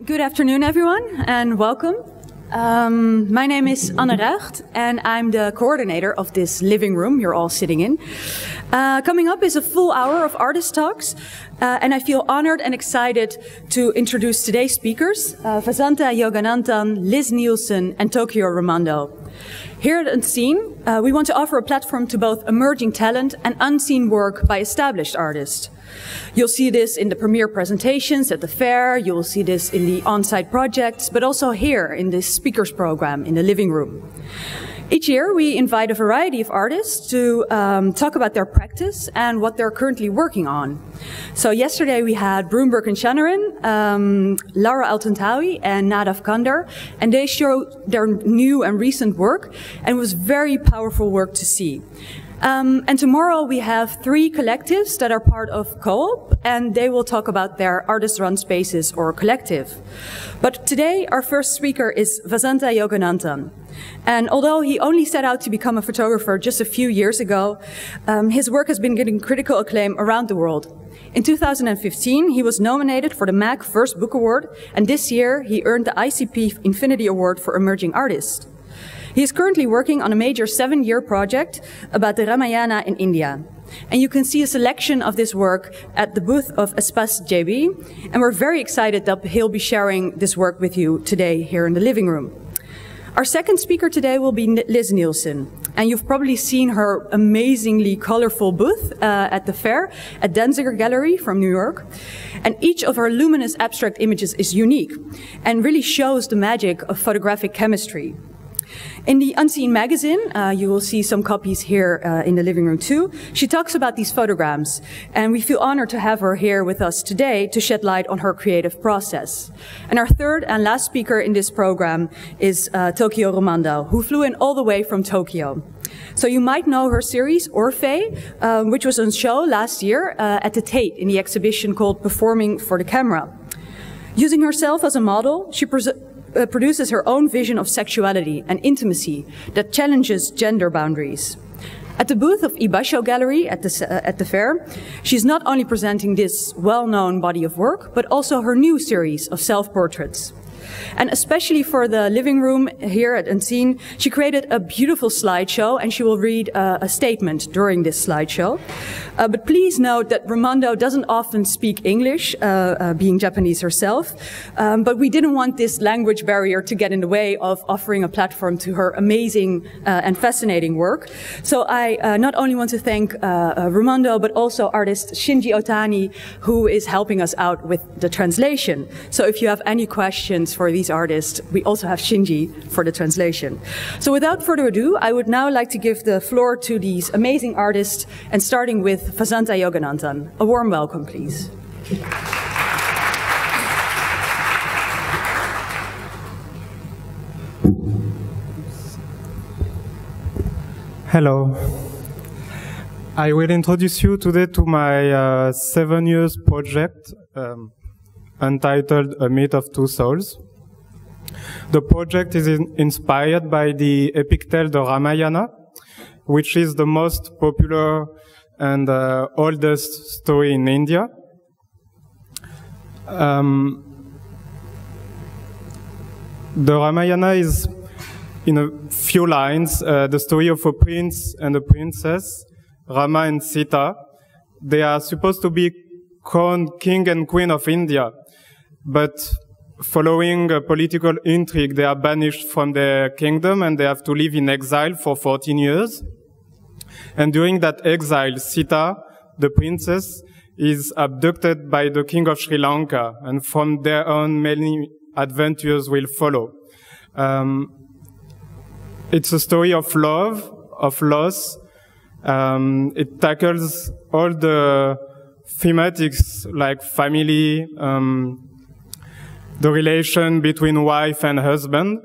Good afternoon, everyone, and welcome. My name is Anne Ruigt, and I'm the coordinator of this living room you're all sitting in. Coming up is a full hour of artist talks, and I feel honored and excited to introduce today's speakers, Vasantha Yogananthan, Liz Nielsen, and Tokyo Rumando. Here at Unseen, we want to offer a platform to both emerging talent and unseen work by established artists. You'll see this in the premiere presentations at the fair, you will see this in the on-site projects, but also here in this speakers program in the living room. Each year we invite a variety of artists to talk about their practice and what they're currently working on. So yesterday we had Broomberg and Shanaran, Laura Altantawi and Nadav Kandar, and they showed their new and recent work, and it was very powerful work to see. And tomorrow we have 3 collectives that are part of Co-op, and they will talk about their artist-run spaces or collective. But today our first speaker is Vasantha Yogananthan. And although he only set out to become a photographer just a few years ago, his work has been getting critical acclaim around the world. In 2015, he was nominated for the MAC First Book Award, and this year he earned the ICP Infinity Award for Emerging Artists. He is currently working on a major 7-year project about the Ramayana in India. And you can see a selection of this work at the booth of Espace JB, and we're very excited that he'll be sharing this work with you today here in the living room. Our second speaker today will be Liz Nielsen, and you've probably seen her amazingly colorful booth at the fair at Danziger Gallery from New York. And each of her luminous abstract images is unique and really shows the magic of photographic chemistry. In the Unseen magazine, you will see some copies here in the living room too. She talks about these photograms, and we feel honored to have her here with us today to shed light on her creative process. And our third and last speaker in this program is Tokyo Rumando, who flew in all the way from Tokyo. So you might know her series, Orphe, which was on show last year at the Tate in the exhibition called Performing for the Camera. Using herself as a model, she produces her own vision of sexuality and intimacy that challenges gender boundaries. At the booth of Ibasho Gallery at the fair, she's not only presenting this well-known body of work, but also her new series of self-portraits. And especially for the living room here at Unseen, she created a beautiful slideshow, and she will read a statement during this slideshow. But please note that Rumando doesn't often speak English, being Japanese herself, but we didn't want this language barrier to get in the way of offering a platform to her amazing and fascinating work. So I not only want to thank Rumando, but also artist Shinji Otani, who is helping us out with the translation. So if you have any questions for these artists, we also have Shinji for the translation. So without further ado, I would now like to give the floor to these amazing artists, and starting with Vasantha Yogananthan. A warm welcome, please. Hello. I will introduce you today to my 7 years project entitled A Myth of Two Souls. The project is inspired by the epic tale The Ramayana, which is the most popular and oldest story in India. The Ramayana is, in a few lines, the story of a prince and a princess, Rama and Sita. They are supposed to be crowned king and queen of India, but following a political intrigue, they are banished from their kingdom and they have to live in exile for 14 years. And during that exile, Sita, the princess, is abducted by the king of Sri Lanka, and from there on, many adventures will follow. It's a story of love, of loss. It tackles all the thematics like family, the relation between wife and husband.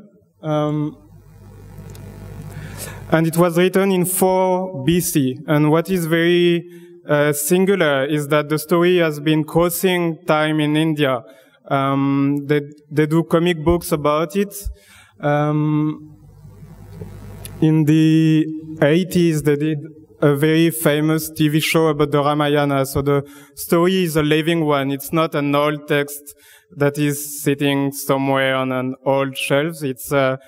And it was written in 4 BC. And what is very singular is that the story has been crossing time in India. They do comic books about it. In the 80s, they did a very famous TV show about the Ramayana. So the story is a living one. It's not an old text that is sitting somewhere on an old shelf. It's a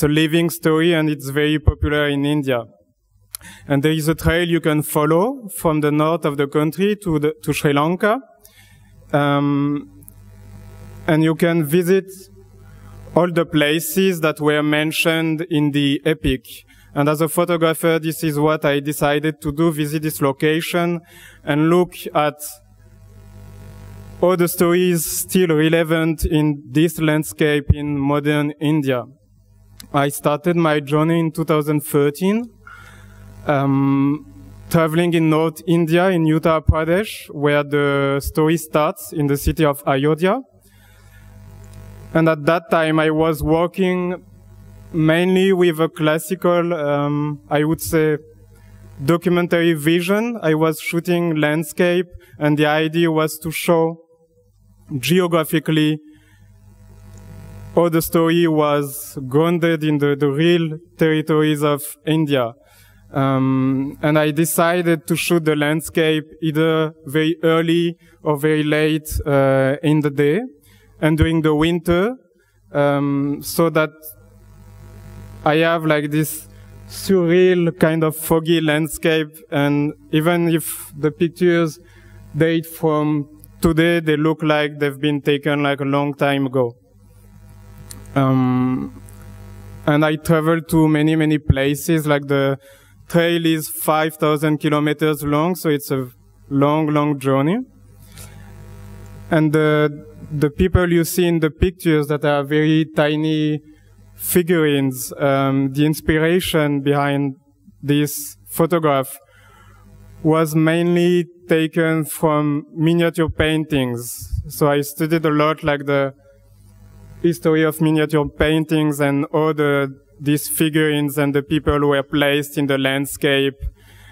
living story, and it's very popular in India. And there is a trail you can follow from the north of the country to Sri Lanka. And you can visit all the places that were mentioned in the epic. And as a photographer, this is what I decided to do, visit this location and look at all the stories still relevant in this landscape in modern India. I started my journey in 2013, traveling in North India, in Uttar Pradesh, where the story starts in the city of Ayodhya. And at that time, I was working mainly with a classical, I would say, documentary vision. I was shooting landscape, and the idea was to show geographically how the story was grounded in the real territories of India. And I decided to shoot the landscape either very early or very late in the day and during the winter, so that I have like this surreal kind of foggy landscape. And even if the pictures date from today, they look like they've been taken like a long time ago. And I traveled to many, many places. Like the trail is 5,000 kilometers long, so it's a long, long journey. And the people you see in the pictures that are very tiny figurines, the inspiration behind this photograph was mainly taken from miniature paintings. So I studied a lot like the history of miniature paintings and all these figurines and the people who were placed in the landscape.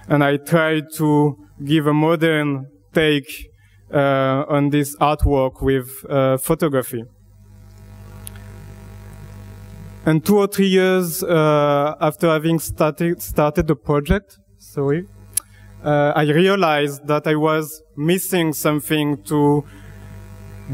And I tried to give a modern take on this artwork with photography. And 2 or 3 years after having started the project, I realized that I was missing something to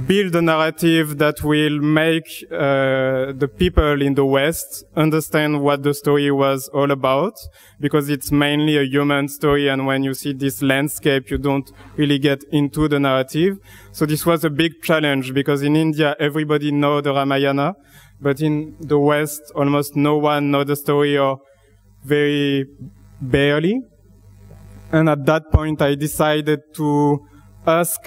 build a narrative that will make the people in the West understand what the story was all about, because it's mainly a human story, and when you see this landscape, you don't really get into the narrative. So this was a big challenge, because in India, everybody knows the Ramayana, but in the West, almost no one knows the story, or very barely. And at that point, I decided to ask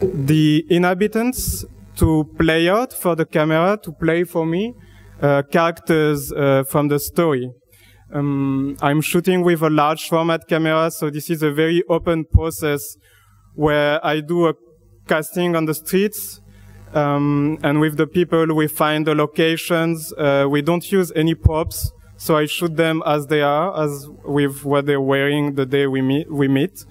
the inhabitants to play out for the camera, to play for me characters from the story. I'm shooting with a large format camera, so this is a very open process where I do a casting on the streets, and with the people we find the locations. We don't use any props, so I shoot them as they are, as with what they're wearing the day we meet.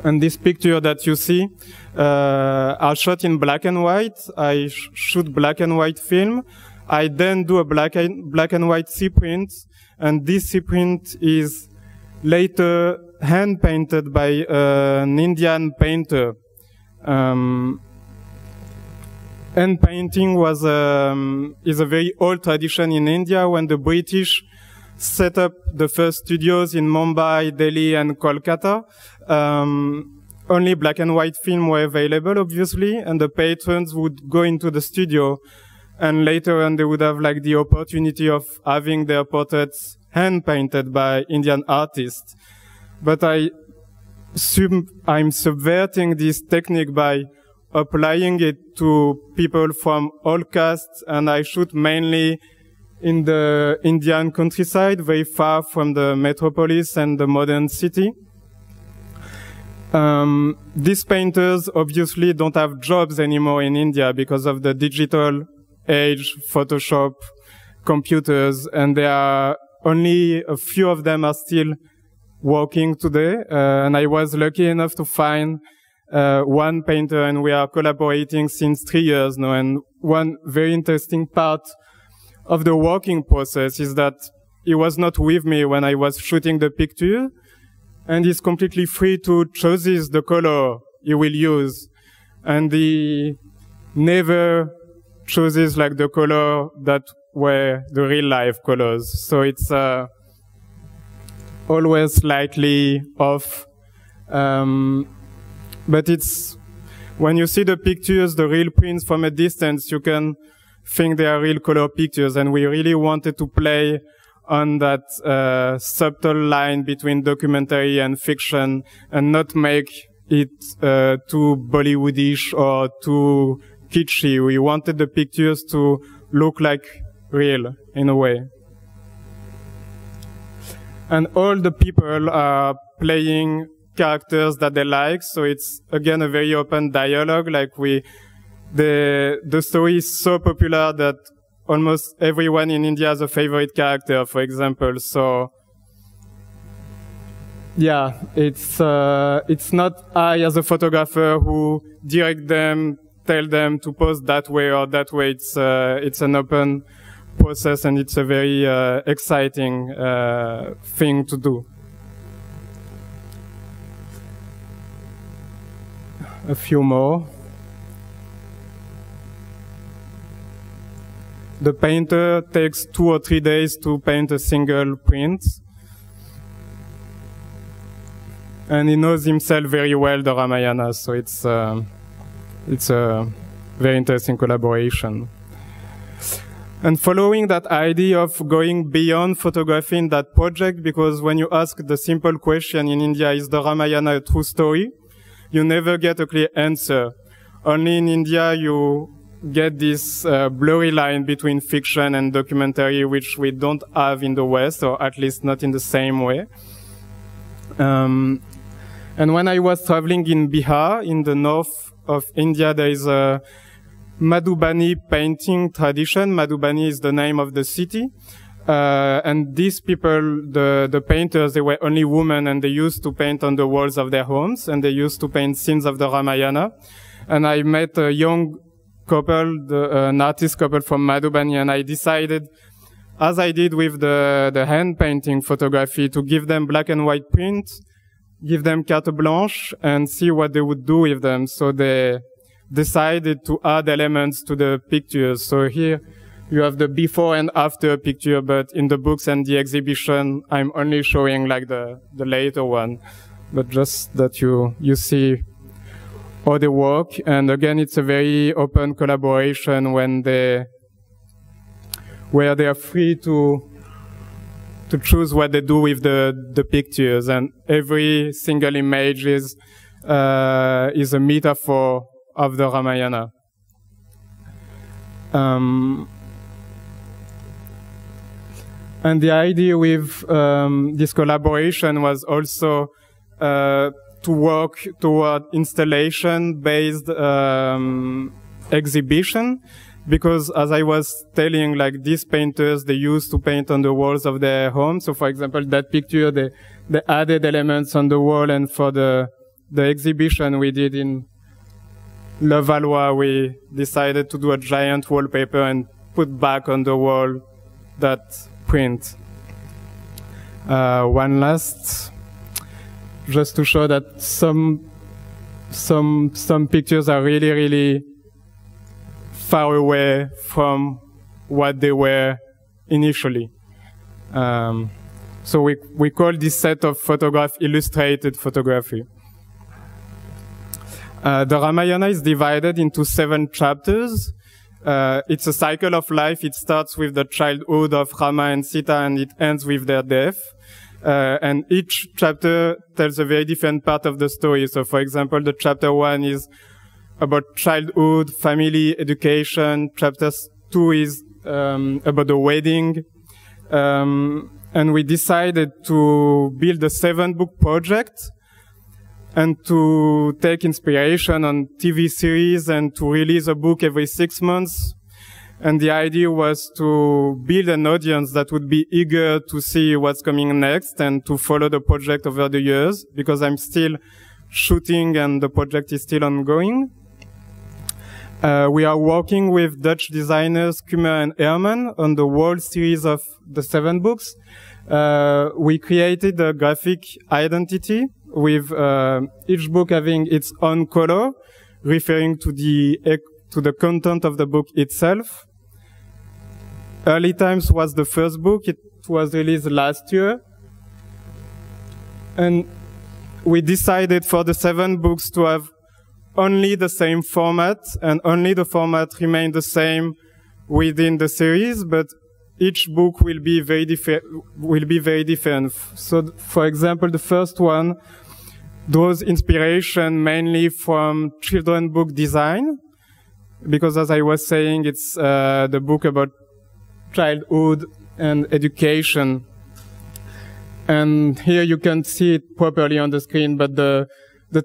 And this picture that you see are shot in black and white. I shoot black and white film. I then do a black and white sea print, and this sea print is later hand painted by an Indian painter. Hand painting is a very old tradition in India. When the British set up the first studios in Mumbai, Delhi, and Kolkata, only black and white film were available, obviously, and the patrons would go into the studio, and later on they would have like the opportunity of having their portraits hand painted by Indian artists. But I'm subverting this technique by applying it to people from all castes, and I shoot mainly in the Indian countryside, very far from the metropolis and the modern city. These painters obviously don't have jobs anymore in India because of the digital age, Photoshop, computers, and there are only a few of them are still working today. And I was lucky enough to find one painter, and we are collaborating since 3 years now. And one very interesting part of the working process is that he was not with me when I was shooting the picture, and he's completely free to choose the color he will use. and he never chooses like the color that were the real life colors. So it's always slightly off. But it's, when you see the pictures, the real prints from a distance, you can think they are real color pictures. And we really wanted to play on that subtle line between documentary and fiction and not make it too Bollywoodish or too kitschy. We wanted the pictures to look like real in a way. And all the people are playing characters that they like, so it's again a very open dialogue. Like the story is so popular that almost everyone in India has a favorite character, for example. So yeah, it's not I as a photographer who direct them, tell them to pose that way or that way. It's an open process, and it's a very exciting thing to do. A few more. The painter takes 2 or 3 days to paint a single print. And he knows himself very well, the Ramayana, so it's a very interesting collaboration. And following that idea of going beyond photography in that project, because when you ask the simple question in India, is the Ramayana a true story? You never get a clear answer. Only in India you get this blurry line between fiction and documentary, which we don't have in the West, or at least not in the same way. And when I was traveling in Bihar, in the north of India, there is a Madhubani painting tradition. Madhubani is the name of the city. And these people, the painters, they were only women, and they used to paint on the walls of their homes, and they used to paint scenes of the Ramayana. And I met a young couple, an artist couple from Madhubani, and I decided, as I did with the hand painting photography, to give them black and white prints, give them carte blanche, and see what they would do with them. So they decided to add elements to the pictures. So here you have the before and after picture, but in the books and the exhibition, I'm only showing like the later one, but just that you see how they work. And again, it's a very open collaboration where they are free to choose what they do with the pictures, and every single image is a metaphor of the Ramayana. And the idea with this collaboration was also to work toward installation-based exhibition, because as I was telling, like these painters, they used to paint on the walls of their homes. So for example, that picture, they added elements on the wall, and for the exhibition we did in Le Valois, we decided to do a giant wallpaper and put back on the wall that print. One last, just to show that some pictures are really, really far away from what they were initially. So we call this set of photographs illustrated photography. The Ramayana is divided into 7 chapters. It's a cycle of life. It starts with the childhood of Rama and Sita, and it ends with their death. And each chapter tells a very different part of the story. So for example, the chapter 1 is about childhood, family, education. Chapter 2 is about the wedding. And we decided to build a 7-book project and to take inspiration on TV series and to release a book every 6 months. And the idea was to build an audience that would be eager to see what's coming next and to follow the project over the years, because I'm still shooting and the project is still ongoing. We are working with Dutch designers Kummer and Herman on the whole series of the 7 books. We created a graphic identity with each book having its own color, referring to the content of the book itself. Early Times was the first book. It was released last year. And we decided for the 7 books to have only the same format, and only the format remained the same within the series, but each book will be very different. So, for example, the first one draws inspiration mainly from children's book design, because as I was saying, it's the book about childhood and education. And here you can see it properly on the screen, but the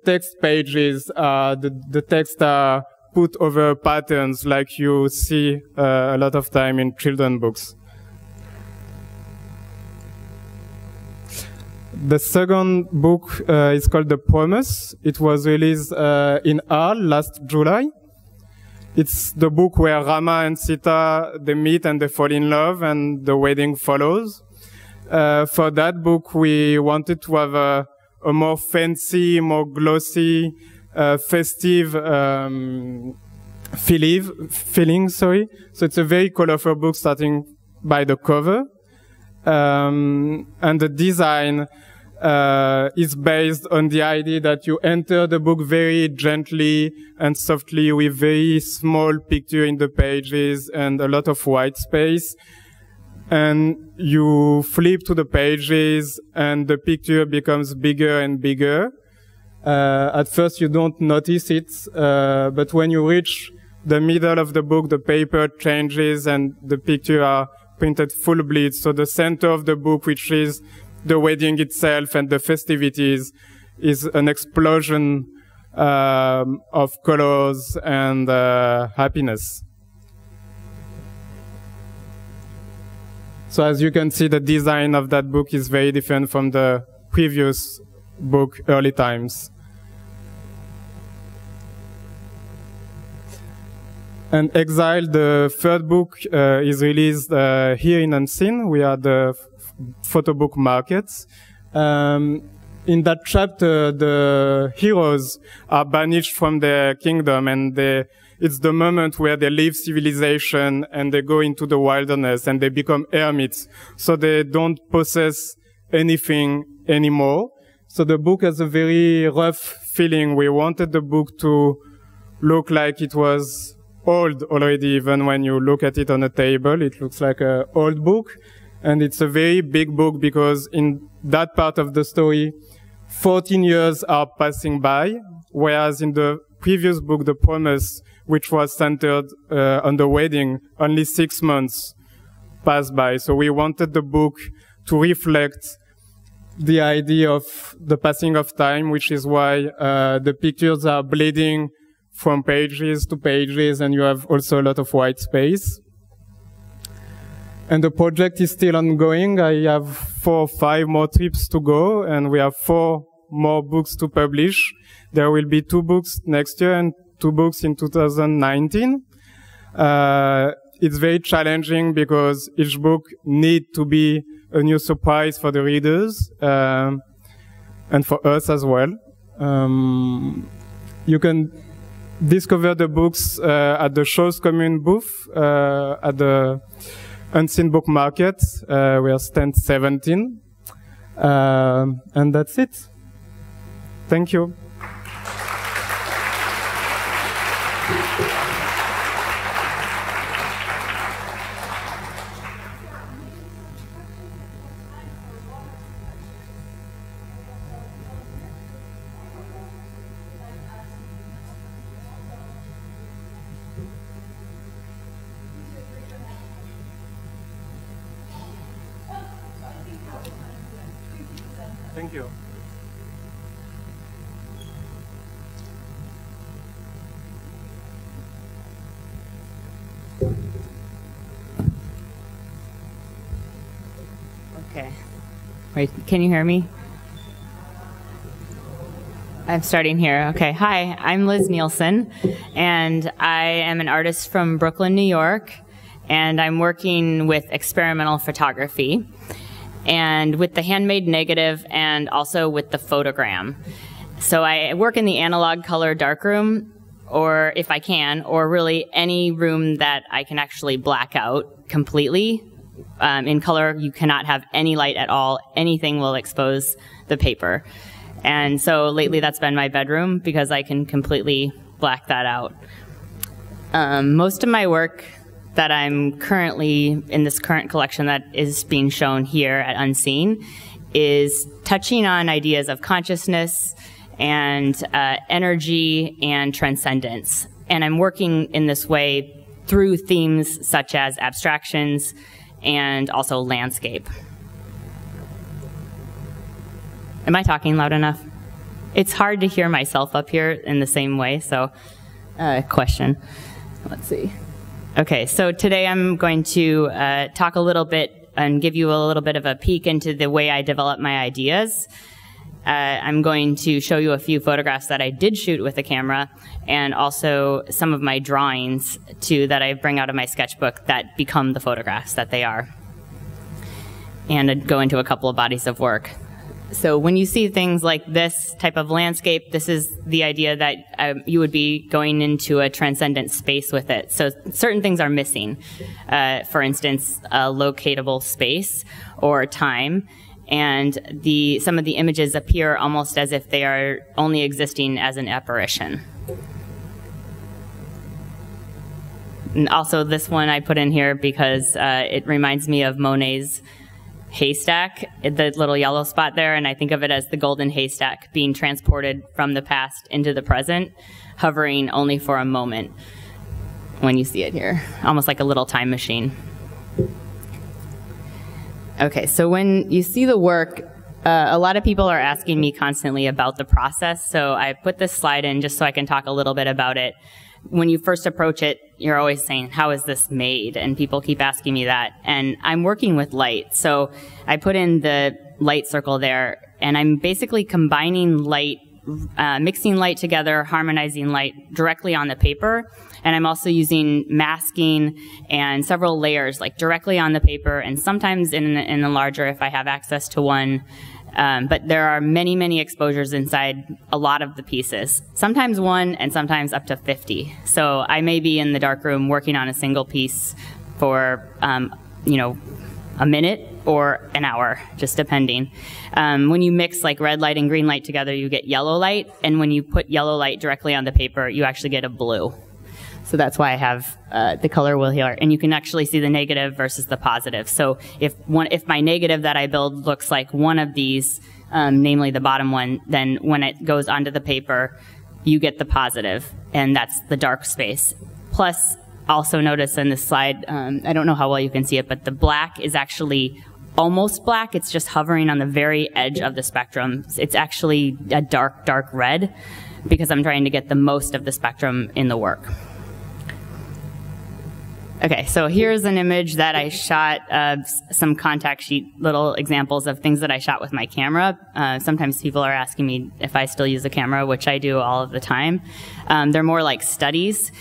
text pages, the text are put over patterns like you see a lot of time in children's books. The second book is called The Promise. It was released in Arles last July. It's the book where Rama and Sita, they meet and they fall in love and the wedding follows. For that book, we wanted to have a more fancy, more glossy, festive feeling. So it's a very colorful book starting by the cover. And the design is based on the idea that you enter the book very gently and softly with very small picture in the pages and a lot of white space. And you flip to the pages and the picture becomes bigger and bigger. At first you don't notice it, but when you reach the middle of the book, the paper changes and the picture are printed full bleed. So the center of the book, which is the wedding itself and the festivities, is an explosion of colors and happiness. So as you can see, the design of that book is very different from the previous book, Early Times. And Exile, the third book, is released here in Unseen. We are the photo book markets. In that chapter, the heroes are banished from their kingdom, and it's the moment where they leave civilization and they go into the wilderness and they become hermits. So they don't possess anything anymore. So the book has a very rough feeling. We wanted the book to look like it was old already. Even when you look at it on a table, it looks like an old book. And it's a very big book because in that part of the story, 14 years are passing by, whereas in the previous book, The Promise, which was centered on the wedding, only 6 months passed by. So we wanted the book to reflect the idea of the passing of time, which is why the pictures are bleeding from pages to pages, and you have also a lot of white space. And the project is still ongoing. I have 4 or 5 more trips to go, and we have 4 more books to publish. There will be 2 books next year and 2 books in 2019. It's very challenging because each book needs to be a new surprise for the readers and for us as well. You can discover the books at the Shaw's Commune booth at the Unseen Book Market. We are stand 17. And that's it. Thank you. Thank you. Okay. Wait, can you hear me? I'm starting here. Okay. Hi, I'm Liz Nielsen, and I am an artist from Brooklyn, New York, and I'm working with experimental photography, and with the handmade negative, and also with the photogram. So I work in the analog color darkroom, or if I can, or really any room that I can actually black out completely. In color, you cannot have any light at all. Anything will expose the paper. And so lately that's been my bedroom because I can completely black that out. Most of my work that I'm currently in this current collection that is being shown here at Unseen is touching on ideas of consciousness and energy and transcendence. And I'm working in this way through themes such as abstractions and also landscape. Am I talking loud enough? It's hard to hear myself up here in the same way, so question. Let's see. Okay, so today I'm going to talk a little bit and give you a little bit of a peek into the way I develop my ideas. I'm going to show you a few photographs that I did shoot with a camera, and also some of my drawings too that I bring out of my sketchbook that become the photographs that they are. And I'd go into a couple of bodies of work. So when you see things like this type of landscape, this is the idea that you would be going into a transcendent space with it. So certain things are missing. For instance, a locatable space or time. And some of the images appear almost as if they are only existing as an apparition. And also this one I put in here because it reminds me of Monet's haystack, the little yellow spot there, and I think of it as the golden haystack being transported from the past into the present, hovering only for a moment when you see it here, almost like a little time machine. Okay, so when you see the work, a lot of people are asking me constantly about the process, so I put this slide in just so I can talk a little bit about it. When you first approach it, you're always saying, how is this made? And people keep asking me that. And I'm working with light. So I put in the light circle there, and I'm basically combining light, mixing light together, harmonizing light directly on the paper. And I'm also using masking and several layers, like directly on the paper, and sometimes in a larger if I have access to one. But there are many, many exposures inside a lot of the pieces. Sometimes one, and sometimes up to 50. So I may be in the darkroom working on a single piece for, you know, a minute or an hour, just depending. When you mix like red light and green light together, you get yellow light. And when you put yellow light directly on the paper, you actually get a blue. So that's why I have the color wheel here. And you can actually see the negative versus the positive. So if my negative that I build looks like one of these, namely the bottom one, then when it goes onto the paper, you get the positive, and that's the dark space. Plus, also notice in this slide, I don't know how well you can see it, but the black is actually almost black. It's just hovering on the very edge of the spectrum. It's actually a dark, dark red because I'm trying to get the most of the spectrum in the work. Okay, so here's an image that I shot, some contact sheet, little examples of things that I shot with my camera. Sometimes people are asking me if I still use a camera, which I do all of the time. They're more like studies.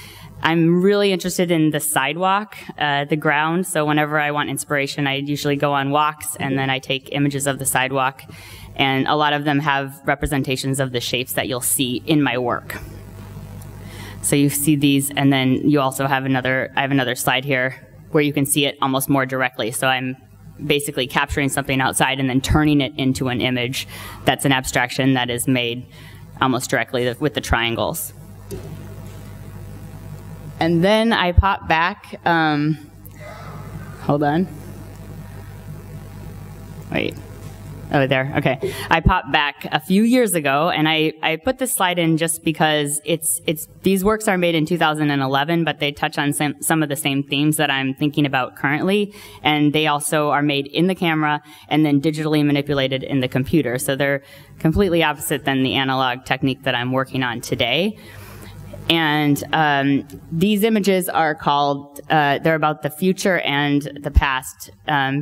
I'm really interested in the sidewalk, the ground, so whenever I want inspiration, I usually go on walks, and then I take images of the sidewalk, and a lot of them have representations of the shapes that you'll see in my work. So you see these, and then you also have I have another slide here where you can see it almost more directly. So I'm basically capturing something outside and then turning it into an image that's an abstraction that is made almost directly with the triangles. And then I pop back, hold on. Wait. Oh, there, okay. I popped back a few years ago, and I put this slide in just because these works are made in 2011, but they touch on some of the same themes that I'm thinking about currently, and they also are made in the camera and then digitally manipulated in the computer. So they're completely opposite than the analog technique that I'm working on today. And these images are called, they're about the future and the past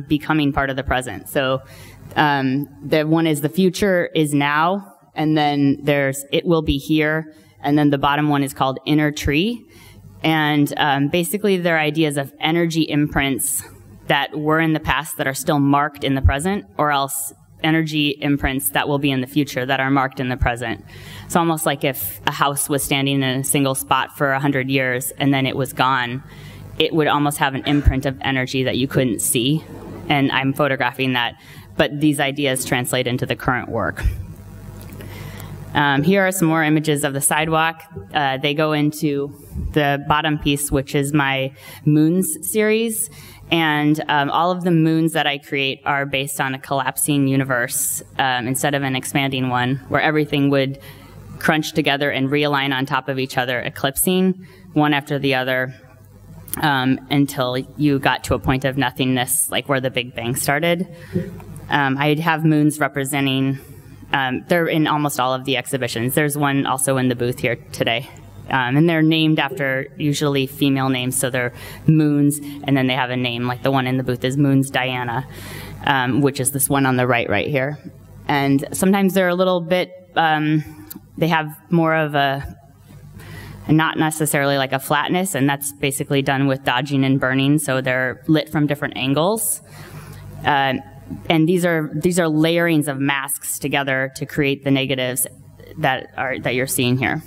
becoming part of the present. So the one is the future is now, and then there's it will be here, and then the bottom one is called inner tree. And basically they're ideas of energy imprints that were in the past that are still marked in the present, or else energy imprints that will be in the future that are marked in the present. It's almost like if a house was standing in a single spot for 100 years and then it was gone, it would almost have an imprint of energy that you couldn't see. And I'm photographing that, but these ideas translate into the current work. Here are some more images of the sidewalk. They go into the bottom piece, which is my moons series. And all of the moons that I create are based on a collapsing universe instead of an expanding one, where everything would crunch together and realign on top of each other, eclipsing one after the other until you got to a point of nothingness, like where the Big Bang started. I'd have moons representing, they're in almost all of the exhibitions. There's one also in the booth here today. And they're named after usually female names, so they're Moons, and then they have a name, like the one in the booth is Moons Diana, which is this one on the right here. And sometimes they're a little bit, they have more of a, not necessarily like a flatness, and that's basically done with dodging and burning, so they're lit from different angles. And these are layerings of masks together to create the negatives that you're seeing here.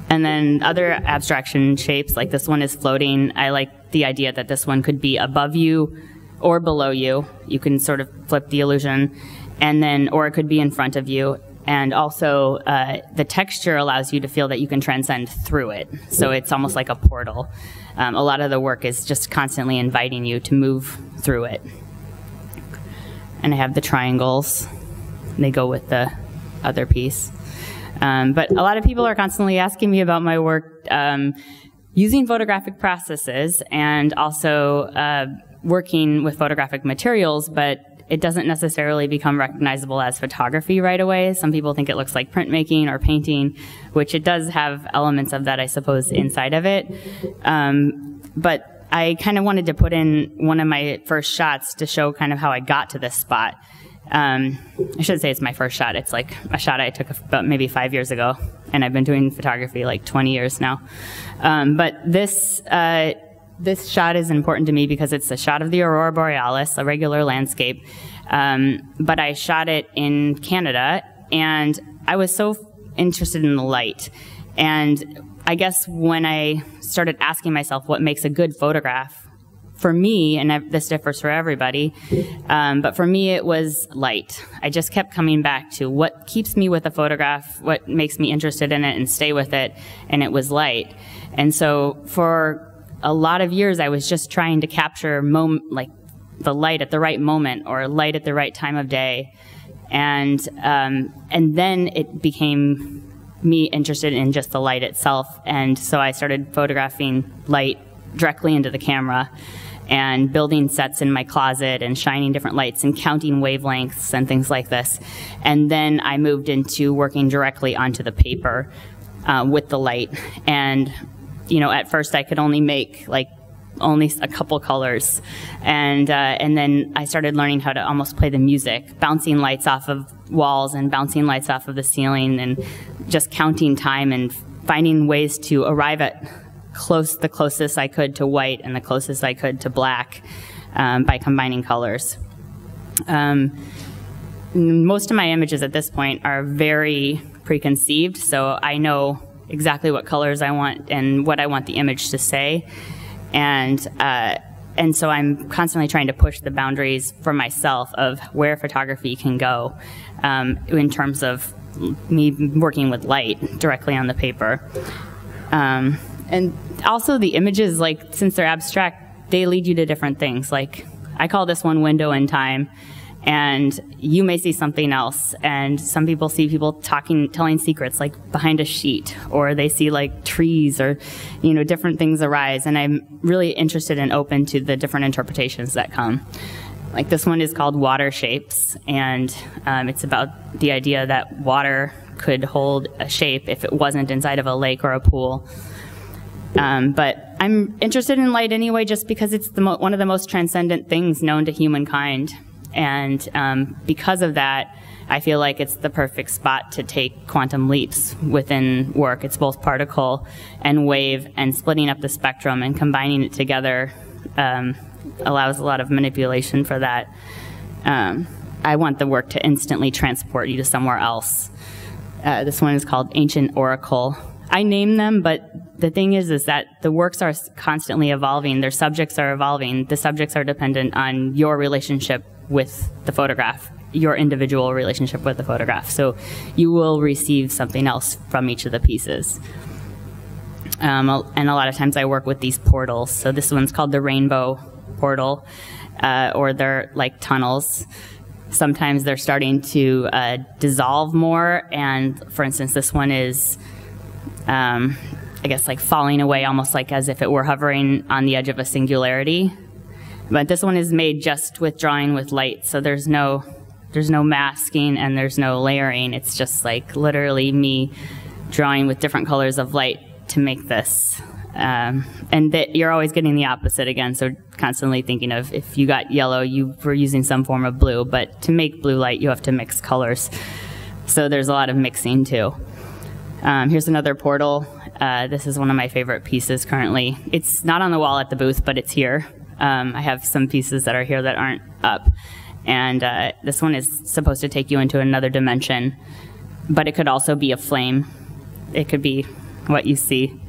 And then other abstraction shapes, like this one is floating. I like the idea that this one could be above you or below you. You can sort of flip the illusion, and then, or it could be in front of you. And also, the texture allows you to feel that you can transcend through it. So it's almost like a portal. A lot of the work is just constantly inviting you to move through it. And I have the triangles. They go with the other piece. But a lot of people are constantly asking me about my work using photographic processes and also working with photographic materials, but it doesn't necessarily become recognizable as photography right away. Some people think it looks like printmaking or painting, which it does have elements of that, I suppose, inside of it. But I kind of wanted to put in one of my first shots to show kind of how I got to this spot. I should say it's my first shot. It's like a shot I took about maybe 5 years ago, and I've been doing photography like 20 years now. But this shot is important to me because it's a shot of the Aurora Borealis, a regular landscape. But I shot it in Canada, and I was so interested in the light. And I guess when I started asking myself what makes a good photograph, for me, and this differs for everybody, but for me it was light. I just kept coming back to what keeps me with a photograph, what makes me interested in it and stay with it, and it was light. And so for a lot of years I was just trying to capture like the light at the right moment or light at the right time of day. And then it became me interested in just the light itself, and so I started photographing light directly into the camera and building sets in my closet and shining different lights and counting wavelengths and things like this. And then I moved into working directly onto the paper with the light. And you know, at first I could only make like only a couple colors, and then I started learning how to almost play the music, bouncing lights off of walls and bouncing lights off of the ceiling, and just counting time and finding ways to arrive at the closest I could to white and the closest I could to black by combining colors. Most of my images at this point are very preconceived, so I know exactly what colors I want and what I want the image to say. And so I'm constantly trying to push the boundaries for myself of where photography can go in terms of me working with light directly on the paper. And also the images, like, since they're abstract, they lead you to different things. Like, I call this one window in time, and you may see something else, and some people see people telling secrets, like behind a sheet, or they see like trees, or, you know, different things arise, and I'm really interested and open to the different interpretations that come. Like, this one is called Water Shapes, and it's about the idea that water could hold a shape if it wasn't inside of a lake or a pool. But I'm interested in light anyway, just because it's one of the most transcendent things known to humankind. And because of that, I feel like it's the perfect spot to take quantum leaps within work. It's both particle and wave, and splitting up the spectrum and combining it together allows a lot of manipulation for that. I want the work to instantly transport you to somewhere else. This one is called Ancient Oracle. I name them, but the thing is that the works are constantly evolving. Their subjects are evolving. The subjects are dependent on your relationship with the photograph, your individual relationship with the photograph. So you will receive something else from each of the pieces. And a lot of times I work with these portals. So this one's called the Rainbow Portal, or they're like tunnels. Sometimes they're starting to dissolve more, and for instance, this one is, I guess, like falling away, almost like as if it were hovering on the edge of a singularity. But this one is made just with drawing with light, so there's no masking and there's no layering. It's just like literally me drawing with different colors of light to make this. And that you're always getting the opposite again, so constantly thinking of if you got yellow, you were using some form of blue, but to make blue light, you have to mix colors. So there's a lot of mixing too. Here's another portal. This is one of my favorite pieces currently. It's not on the wall at the booth, but it's here. I have some pieces that are here that aren't up. And this one is supposed to take you into another dimension, but it could also be a flame. It could be what you see.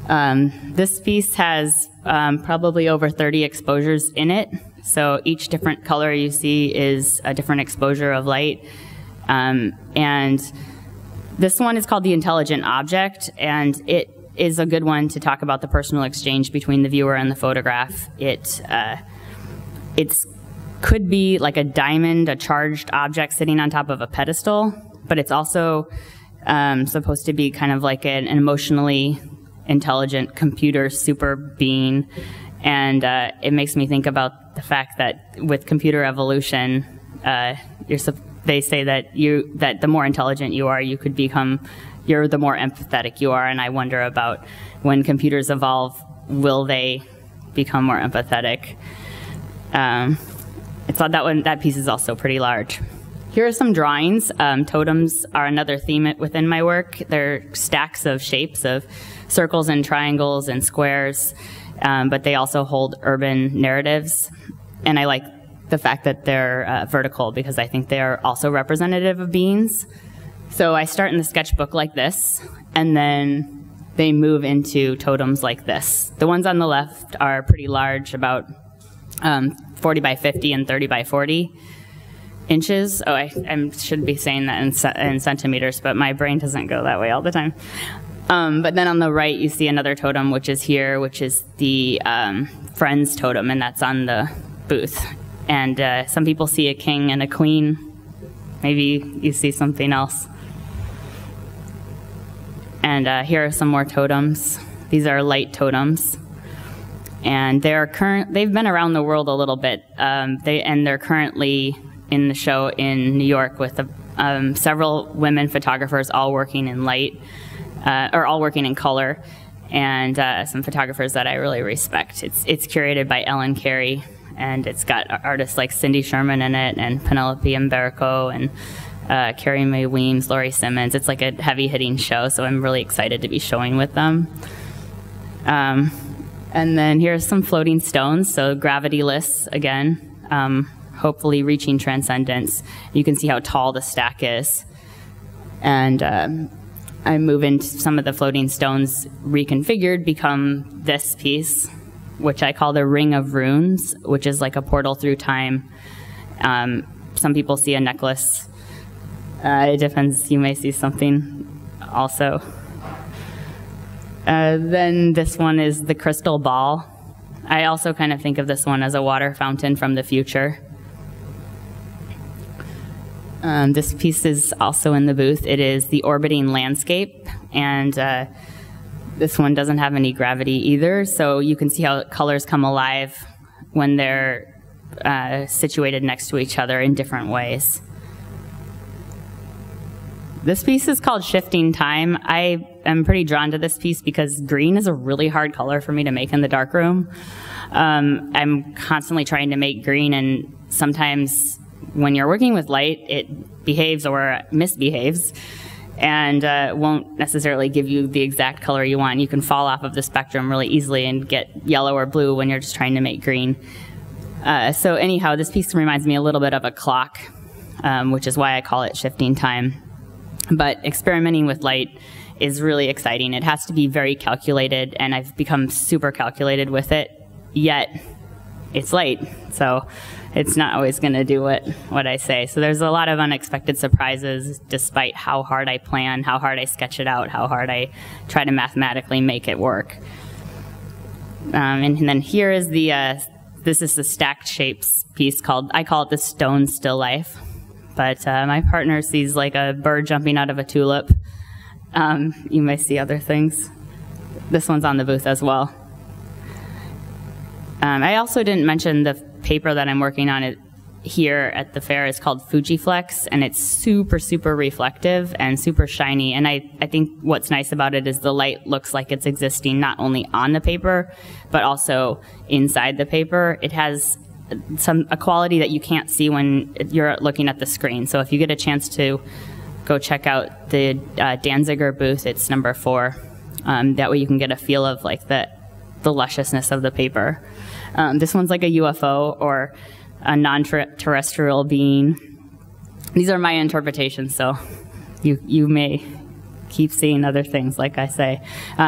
This piece has probably over 30 exposures in it. So each different color you see is a different exposure of light. And this one is called the Intelligent Object, and it is a good one to talk about the personal exchange between the viewer and the photograph. It could be like a diamond, a charged object sitting on top of a pedestal, but it's also supposed to be kind of like an emotionally intelligent computer super being. And it makes me think about the fact that with computer evolution, they say that the more intelligent you are, you're the more empathetic you are. And I wonder about when computers evolve, will they become more empathetic? I thought that piece is also pretty large. Here are some drawings. Totems are another theme within my work. They're stacks of shapes of circles and triangles and squares, but they also hold urban narratives. And I like the fact that they're vertical because I think they are also representative of beings. So I start in the sketchbook like this, and then they move into totems like this. The ones on the left are pretty large, about 40 by 50 and 30 by 40 inches. Oh, I should be saying that in centimeters, but my brain doesn't go that way all the time. But then on the right, you see another totem, which is here, which is the Friends totem, and that's on the booth. And some people see a king and a queen. Maybe you see something else. And here are some more totems. These are light totems. And they've been around the world a little bit. They're currently in the show in New York with several women photographers all working in light, or all working in color, and some photographers that I really respect. It's curated by Ellen Carey, and it's got artists like Cindy Sherman in it, and Penelope Mberico, and Carrie Mae Weems, Laurie Simmons. It's like a heavy-hitting show, so I'm really excited to be showing with them. And then here's some floating stones, so gravityless again, hopefully reaching transcendence. You can see how tall the stack is. And I move into some of the floating stones reconfigured, become this piece, which I call the Ring of Runes, which is like a portal through time. Some people see a necklace. It depends, you may see something also. Then this one is the crystal ball. I also kind of think of this one as a water fountain from the future. This piece is also in the booth. It is the orbiting landscape, and this one doesn't have any gravity either, so you can see how colors come alive when they're situated next to each other in different ways. This piece is called Shifting Time. I am pretty drawn to this piece because green is a really hard color for me to make in the darkroom. I'm constantly trying to make green, and sometimes when you're working with light, it behaves or misbehaves and won't necessarily give you the exact color you want. You can fall off of the spectrum really easily and get yellow or blue when you're just trying to make green. So anyhow, this piece reminds me a little bit of a clock, which is why I call it shifting time. But experimenting with light is really exciting. It has to be very calculated, and I've become super calculated with it, yet it's light. So it's not always going to do what I say. So there's a lot of unexpected surprises despite how hard I plan, how hard I sketch it out, how hard I try to mathematically make it work. And then here is this is the stacked shapes piece I call it the stone still life. But my partner sees like a bird jumping out of a tulip. You may see other things. This one's on the booth as well. I also didn't mention the paper that I'm working on here at the fair is called Fujiflex, and it's super, super reflective and super shiny. And I think what's nice about it is the light looks like it's existing not only on the paper, but also inside the paper. It has a quality that you can't see when you're looking at the screen. So if you get a chance to go check out the Danziger booth, it's number 4. That way you can get a feel of like the lusciousness of the paper. This one's like a UFO or a non-terrestrial being. These are my interpretations, so you may keep seeing other things, like I say.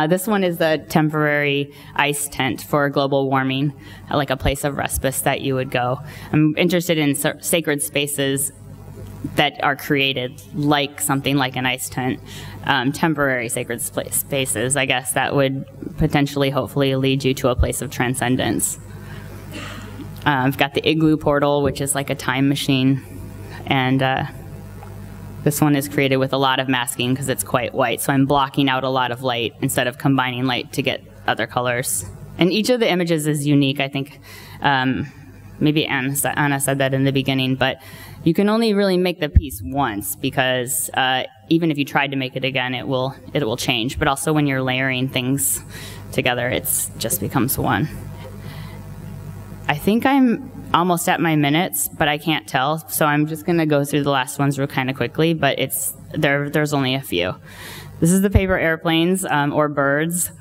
This one is a temporary ice tent for global warming, like a place of respite that you would go. I'm interested in sacred spaces that are created like something like an ice tent, temporary sacred spaces. I guess that would potentially, hopefully, lead you to a place of transcendence. I've got the Igloo Portal, which is like a time machine, and this one is created with a lot of masking because it's quite white, so I'm blocking out a lot of light instead of combining light to get other colors. And each of the images is unique. I think maybe Anna said that in the beginning, but you can only really make the piece once because even if you tried to make it again, it will change. But also when you're layering things together, it just becomes one. I think I'm almost at my minutes, but I can't tell, so I'm just going to go through the last ones real kind of quickly, but there's only a few. This is the paper airplanes or birds,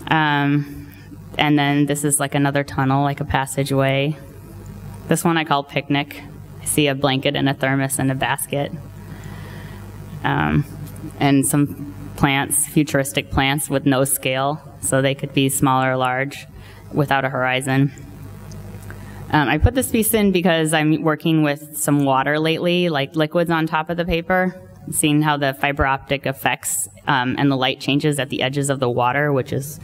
and then this is like another tunnel, like a passageway. This one I call picnic. I see a blanket and a thermos and a basket, and some plants, futuristic plants with no scale, so they could be small or large without a horizon. I put this piece in because I'm working with some water lately, like liquids on top of the paper, seeing how the fiber optic effects and the light changes at the edges of the water, which is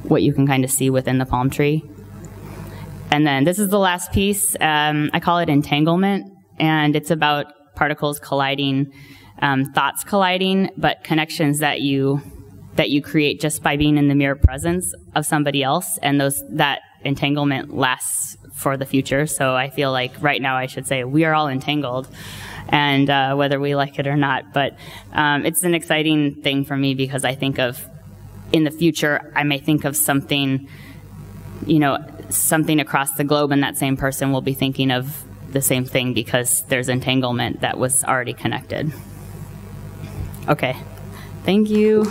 what you can kind of see within the palm tree. And then this is the last piece. I call it Entanglement, and it's about particles colliding, thoughts colliding, but connections that you create just by being in the mere presence of somebody else, and that entanglement lasts for the future. So I feel like right now I should say we are all entangled, and whether we like it or not. But it's an exciting thing for me because I think of, in the future, I may think of something, something across the globe, and that same person will be thinking of the same thing because there's entanglement that was already connected. Okay, thank you.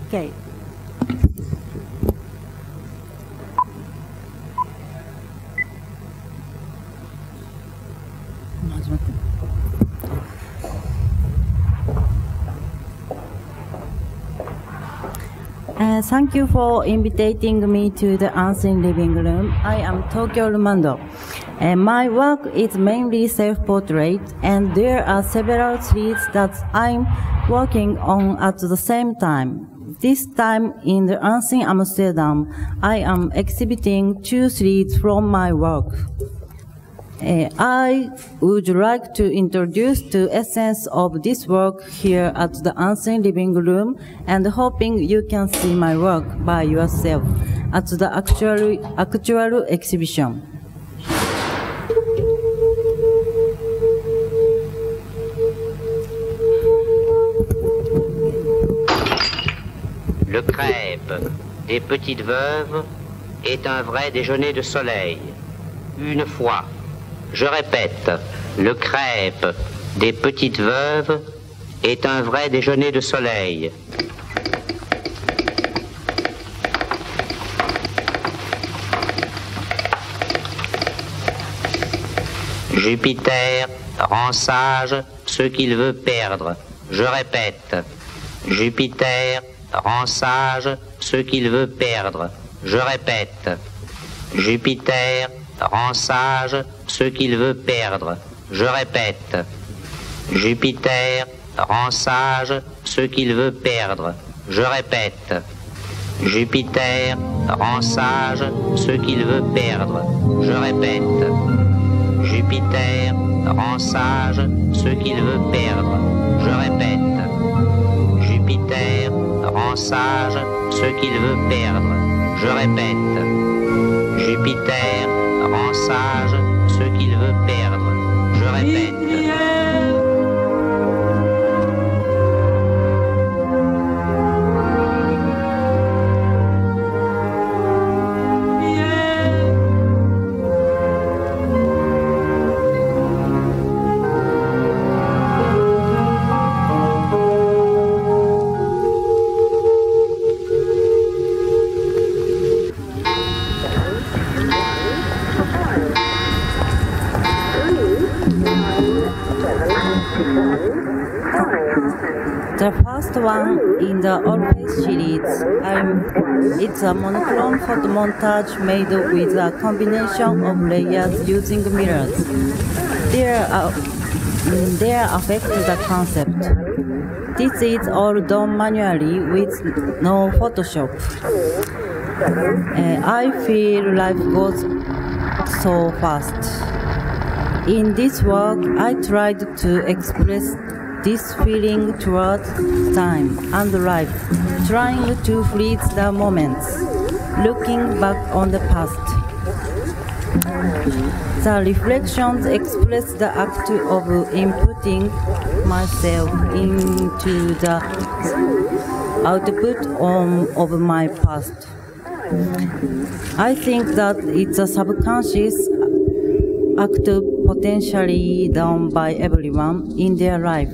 Okay. Thank you for inviting me to the Unseen Living Room. I am Tokyo Rumando. My work is mainly self-portrait, and there are several series that I'm working on at the same time. This time in the Unseen Amsterdam, I am exhibiting 2 series from my work. I would like to introduce the essence of this work here at the Unseen Living Room, and hoping you can see my work by yourself at the actual exhibition. des petites veuves est un vrai déjeuner de soleil. Une fois. Je répète, le crêpe des petites veuves est un vrai déjeuner de soleil. Jupiter rend sage ce qu'il veut perdre. Je répète, Jupiter rend sage ce qu'il veut perdre. Je répète, Jupiter rend sage ce qu'il veut perdre. Je répète, Jupiter rend sage ce qu'il veut perdre. Je répète, Jupiter rend sage ce qu'il veut perdre. Je répète, Jupiter rend sage ce qu'il veut perdre. Je répète, Jupiter rend sage ce qu'il veut perdre. Je répète, Jupiter rend sage ce qu'il veut perdre. Je répète. The first one in the All-Face series, it's a monochrome photo montage made with a combination of layers using mirrors. They affect the concept. This is all done manually with no Photoshop. I feel life goes so fast. In this work, I tried to express this feeling towards time and life, trying to freeze the moments, looking back on the past. The reflections express the act of inputting myself into the output of my past. I think that it's a subconscious act potentially done by everyone in their life.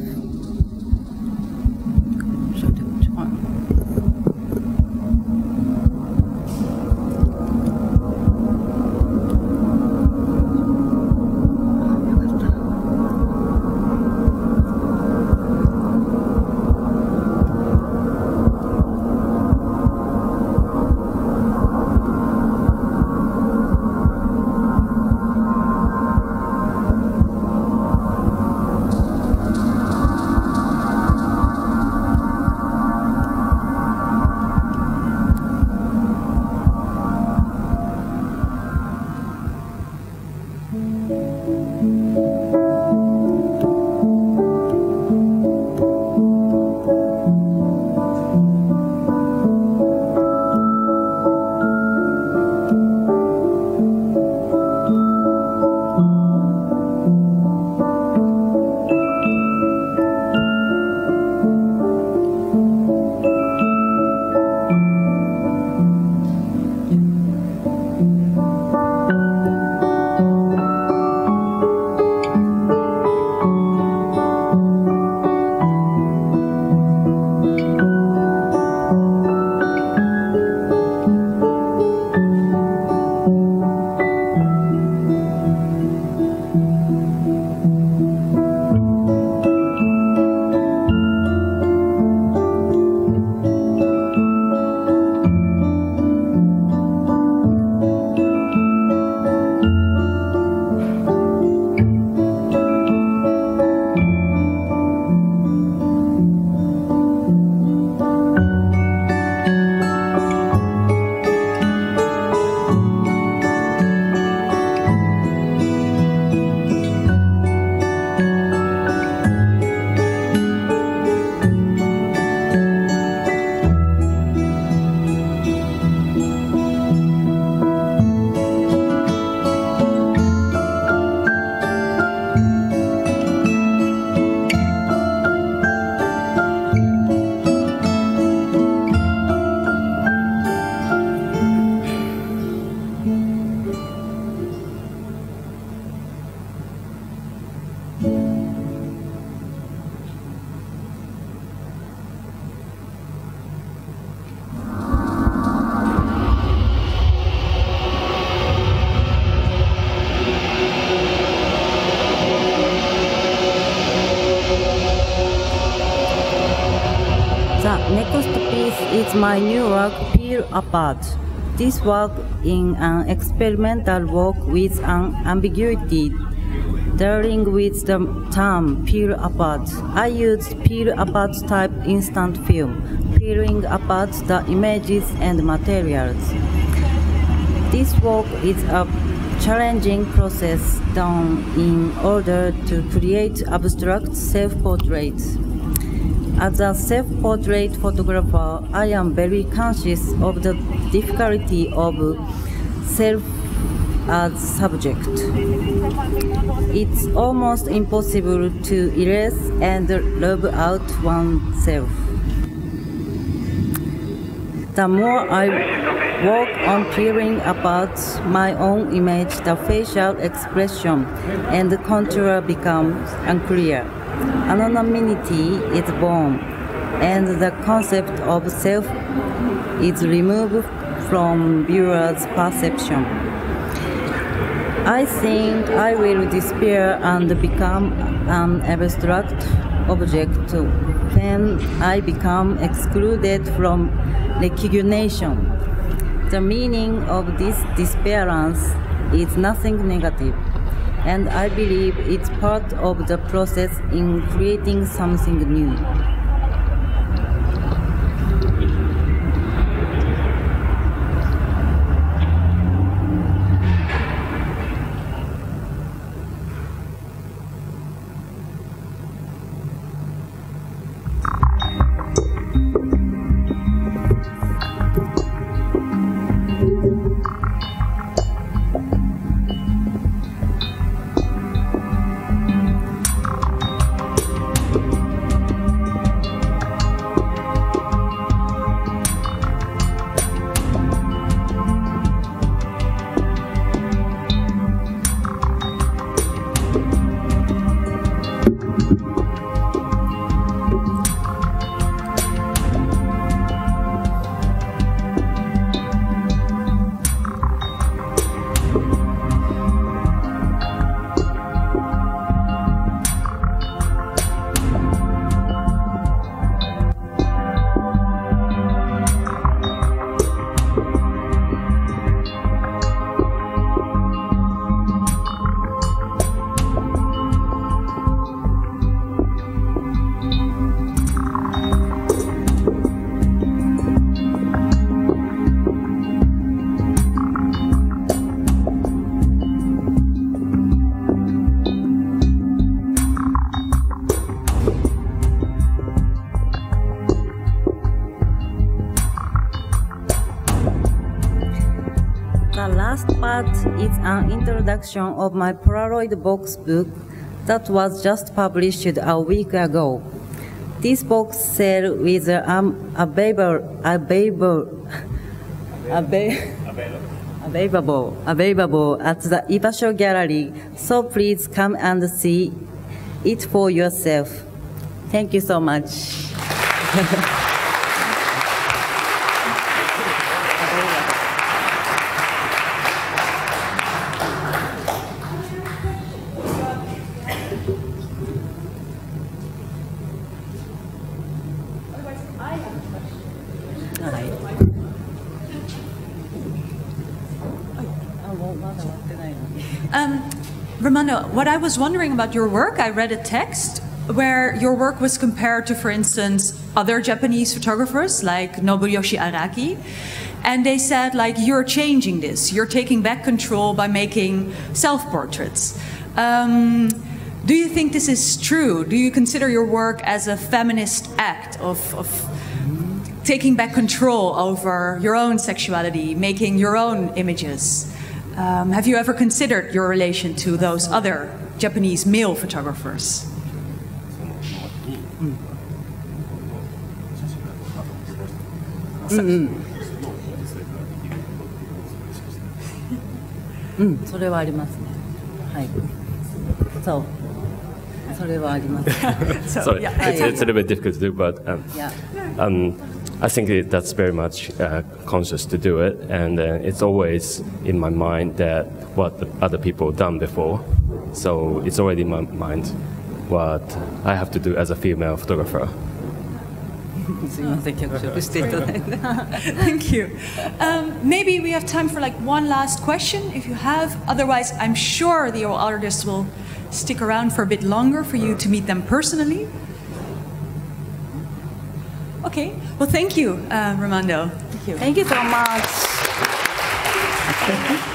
next piece is my new work, Peel Apart. This work is an experimental work with an ambiguity, dealing with the term peel apart. I used peel apart type instant film, peeling apart the images and materials. This work is a challenging process done in order to create abstract self-portraits. As a self-portrait photographer, I am very conscious of the difficulty of self as subject. It's almost impossible to erase and love out oneself. The more I work on peeling apart my own image, the facial expression and the contour becomes unclear. Anonymity is born, and the concept of self is removed from viewers' perception. I think I will disappear and become an abstract object when I become excluded from recognition. The meaning of this disappearance is nothing negative, and I believe it's part of the process in creating something new. It's an introduction of my Polaroid box book that was just published a week ago. This box sale is available at the Ibasho Gallery, so please come and see it for yourself. Thank you so much. Romano, what I was wondering about your work, I read a text where your work was compared to, for instance, other Japanese photographers like Nobuyoshi Araki, and they said, like, you're changing this, you're taking back control by making self-portraits. Do you think this is true? Do you consider your work as a feminist act of taking back control over your own sexuality, making your own images? Have you ever considered your relation to those other Japanese male photographers? So yeah. It's a little bit difficult to do, but I think that's very much conscious to do it, and it's always in my mind that what the other people have done before. So it's already in my mind what I have to do as a female photographer. Thank you. Maybe we have time for like one last question, if you have. Otherwise, I'm sure the artists will stick around for a bit longer for you to meet them personally. Okay. Well, thank you, Rumando. Thank you. Thank you so much.